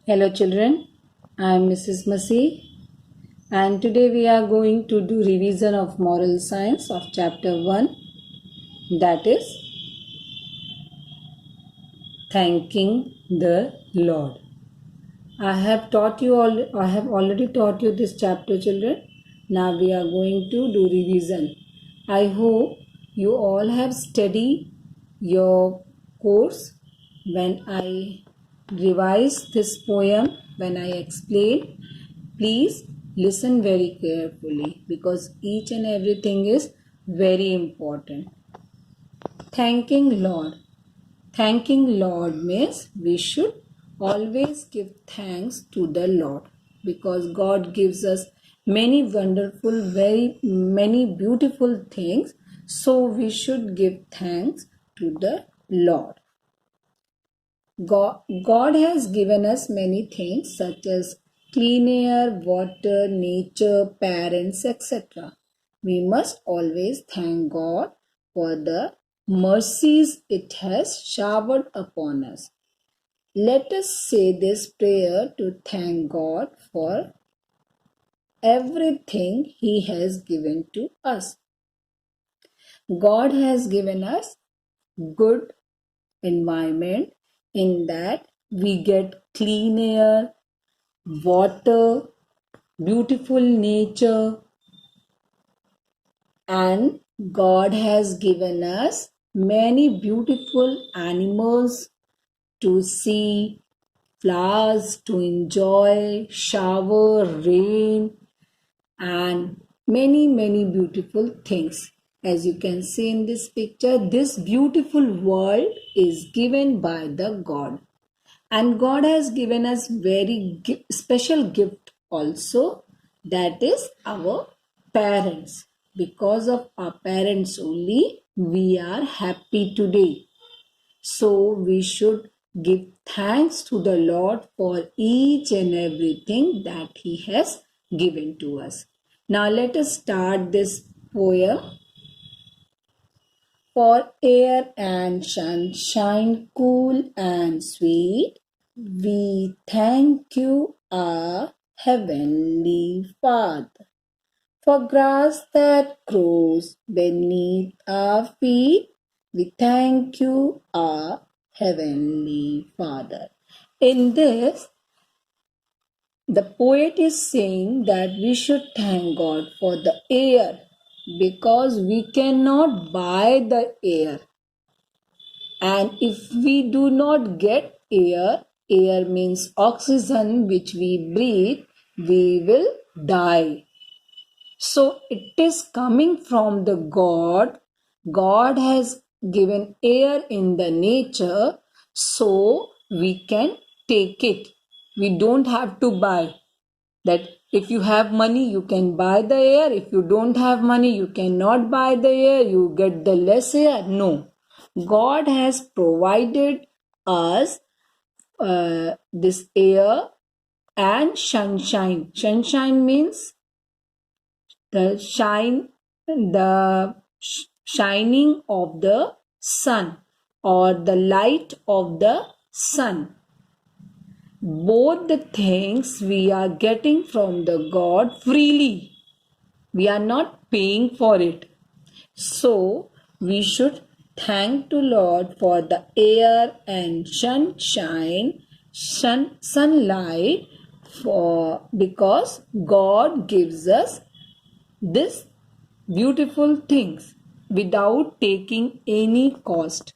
Hello children, I am Mrs. Masih and today we are going to do revision of moral science of chapter 1, that is thanking the Lord. I have already taught you this chapter children. Now we are going to do revision. I hope you all have studied your course when I revise this poem, when I explain. Please listen very carefully because each and everything is very important. Thanking Lord. Thanking Lord means we should always give thanks to the Lord because God gives us many wonderful, very many beautiful things. So we should give thanks to the Lord. God has given us many things such as clean air, water, nature, parents, etc. We must always thank God for the mercies it has showered upon us. Let us say this prayer to thank God for everything He has given to us. God has given us good environment in that we get clean air, water, beautiful nature, and God has given us many beautiful animals to see, flowers to enjoy, shower, rain, and many beautiful things. As you can see in this picture, this beautiful world is given by the God. And God has given us very special gift also, that is our parents. Because of our parents only we are happy today. So we should give thanks to the Lord for each and everything that He has given to us. Now let us start this poem. For air and sunshine cool and sweet, we thank you, our Heavenly Father. For grass that grows beneath our feet, we thank you, our Heavenly Father. In this, the poet is saying that we should thank God for the air because we cannot buy the air. And if we do not get air, air means oxygen which we breathe, we will die. So it is coming from the God. God has given air in the nature, so we can take it. We don't have to buy. That if you have money, you can buy the air. If you don't have money, you cannot buy the air. You get the less air. No. God has provided us this air and sunshine. Sunshine means the shining of the sun or the light of the sun. Both the things we are getting from the God freely. We are not paying for it. So we should thank the Lord for the air and sunshine, sunlight, because God gives us this beautiful things without taking any cost.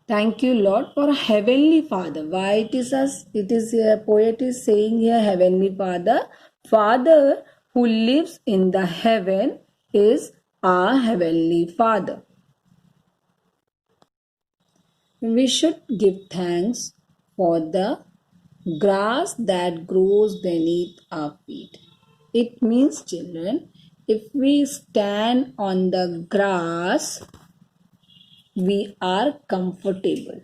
Thank you, Lord, for Heavenly Father. Why it is here, poet is saying here, Heavenly Father. Father who lives in the heaven is our Heavenly Father. We should give thanks for the grass that grows beneath our feet. It means, children, if we stand on the grass, we are comfortable.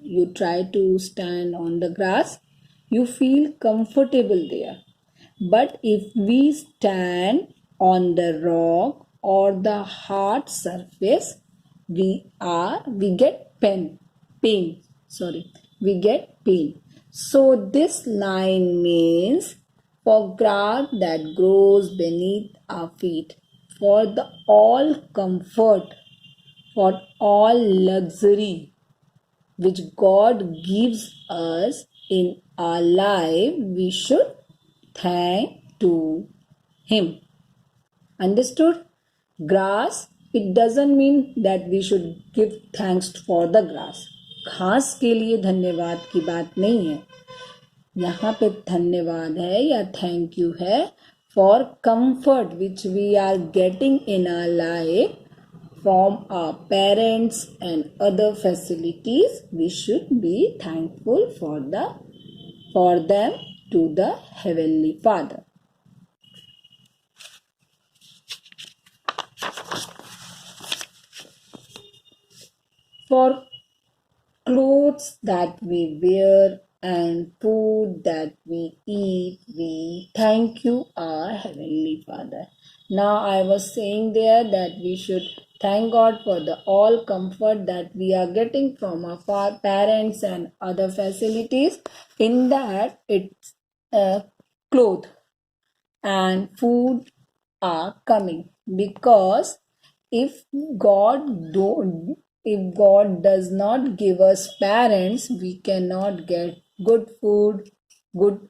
You try to stand on the grass, you feel comfortable there. But if we stand on the rock or the hard surface, we get pain. We get pain. So this line means for grass that grows beneath our feet, for the all comfort, for all luxury which God gives us in our life, we should thank to Him. Understood? Grass, it doesn't mean that we should give thanks for the grass. घास के लिए धन्यवाद की बात नहीं है. यहाँ पे धन्यवाद है या थैंक यू है for comfort which we are getting in our life from our parents and other facilities. We should be thankful for them to the Heavenly Father. For clothes that we wear and food that we eat, we thank you, our Heavenly Father. Now I was saying there that we should thank God for the all comfort that we are getting from our parents and other facilities. In that, it's clothes and food are coming, because if if God does not give us parents, we cannot get good food, good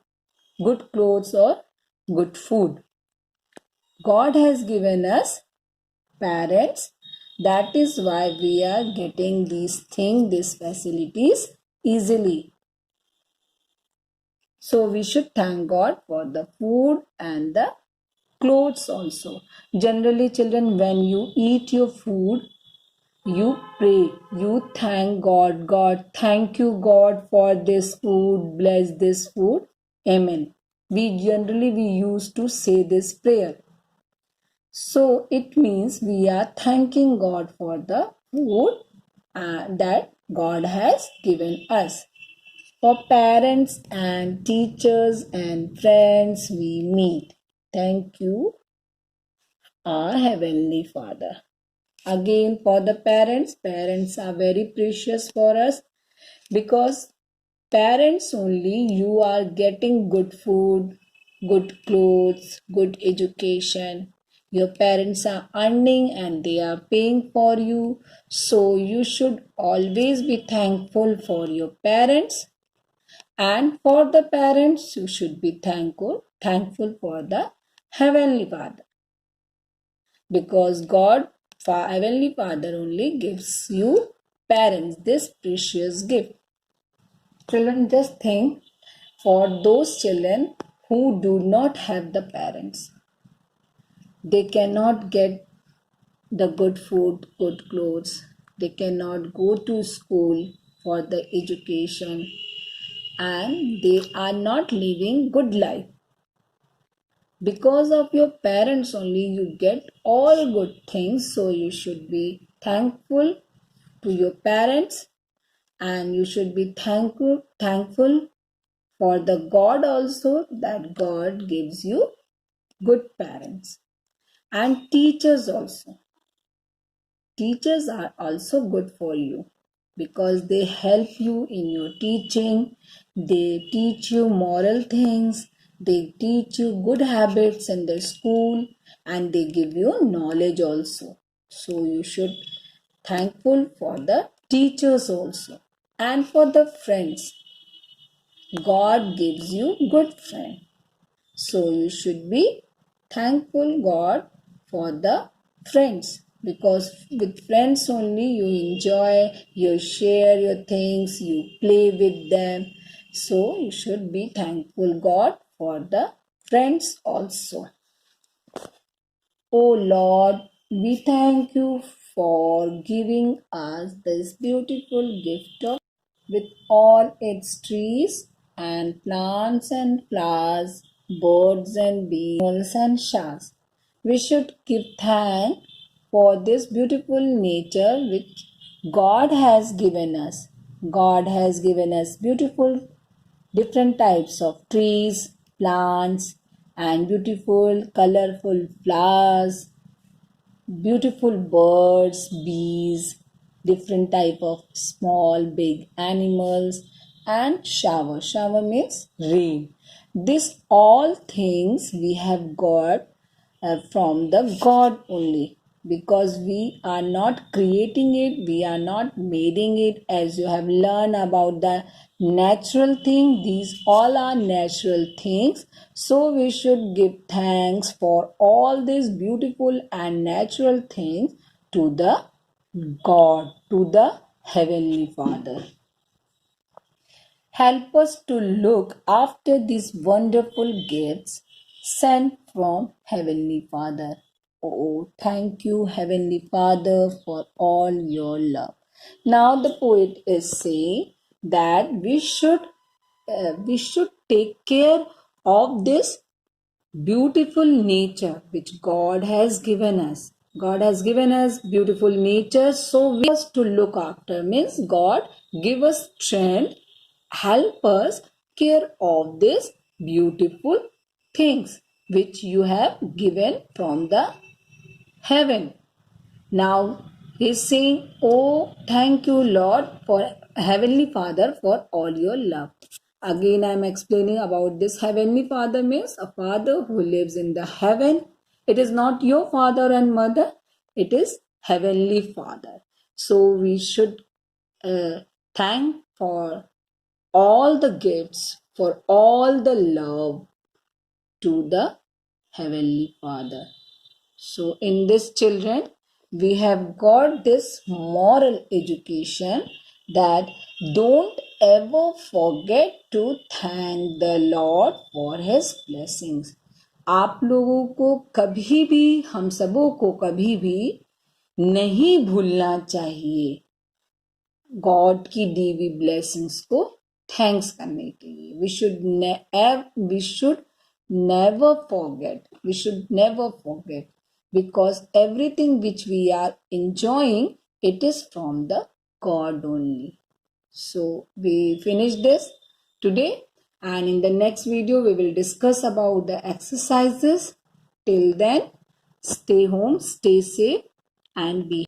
clothes or good food. God has given us parents. That is why we are getting these things, these facilities easily. So we should thank God for the food and the clothes also. Generally, children, when you eat your food, you pray, you thank God. God, thank you, God, for this food. Bless this food. Amen. We used to say this prayer. So it means we are thanking God for the food that God has given us. For parents and teachers and friends we meet, thank you, our Heavenly Father. Again, for the parents are very precious for us, because parents only you are getting good food, good clothes, good education. Your parents are earning and they are paying for you. So you should always be thankful for your parents. And for the parents, you should be thankful for the Heavenly Father. Because God, Heavenly Father only gives you parents this precious gift. Children, just think, for those children who do not have the parents, they cannot get the good food, good clothes, they cannot go to school for the education, and they are not living good life. Because of your parents only you get all good things, so you should be thankful to your parents, and you should be thankful for the God also, that God gives you good parents. And teachers also. Teachers are also good for you, because they help you in your teaching. They teach you moral things. They teach you good habits in the school, and they give you knowledge also. So you should thankful for the teachers also. And for the friends, God gives you good friend. So you should be thankful God for the friends, because with friends only you enjoy, you share your things, you play with them. So you should be thankful God for the friends also. Oh Lord, we thank you for giving us this beautiful gift of with all its trees and plants and flowers, birds and bees, animals and sharks. We should give thanks for this beautiful nature which God has given us. God has given us beautiful different types of trees, plants, and beautiful colorful flowers, beautiful birds, bees, different type of small big animals, and shower. Shower means rain. This all things we have got from the God only, because we are not creating it, we are not making it. As you have learned about the natural thing, these all are natural things. So we should give thanks for all these beautiful and natural things to the God, to the Heavenly Father. Help us to look after these wonderful gifts sent from Heavenly Father. Oh, thank you, Heavenly Father, for all your love. Now the poet is saying that we should take care of this beautiful nature which God has given us. God has given us beautiful nature, so we have to look after. Means God give us strength, help us care of these beautiful things which you have given from the heaven. Now he's saying, "Oh, thank you, Lord, for Heavenly Father, for all your love." Again, I am explaining about this. Heavenly Father means a Father who lives in the heaven. It is not your father and mother, it is Heavenly Father. So we should thank for all the gifts, for all the love to the Heavenly Father. So, in this, children, we have got this moral education that don't ever forget to thank the Lord for His blessings. आप लोगों को कभी भी, हम सबों को कभी भी नहीं भूलना चाहिए गॉड की दी हुई ब्लेसिंग्स को थैंक्स करने के लिए. We should never forget, because everything which we are enjoying, it is from the God only. So we finish this today, and in the next video we will discuss about the exercises. Till then, stay home, stay safe, and be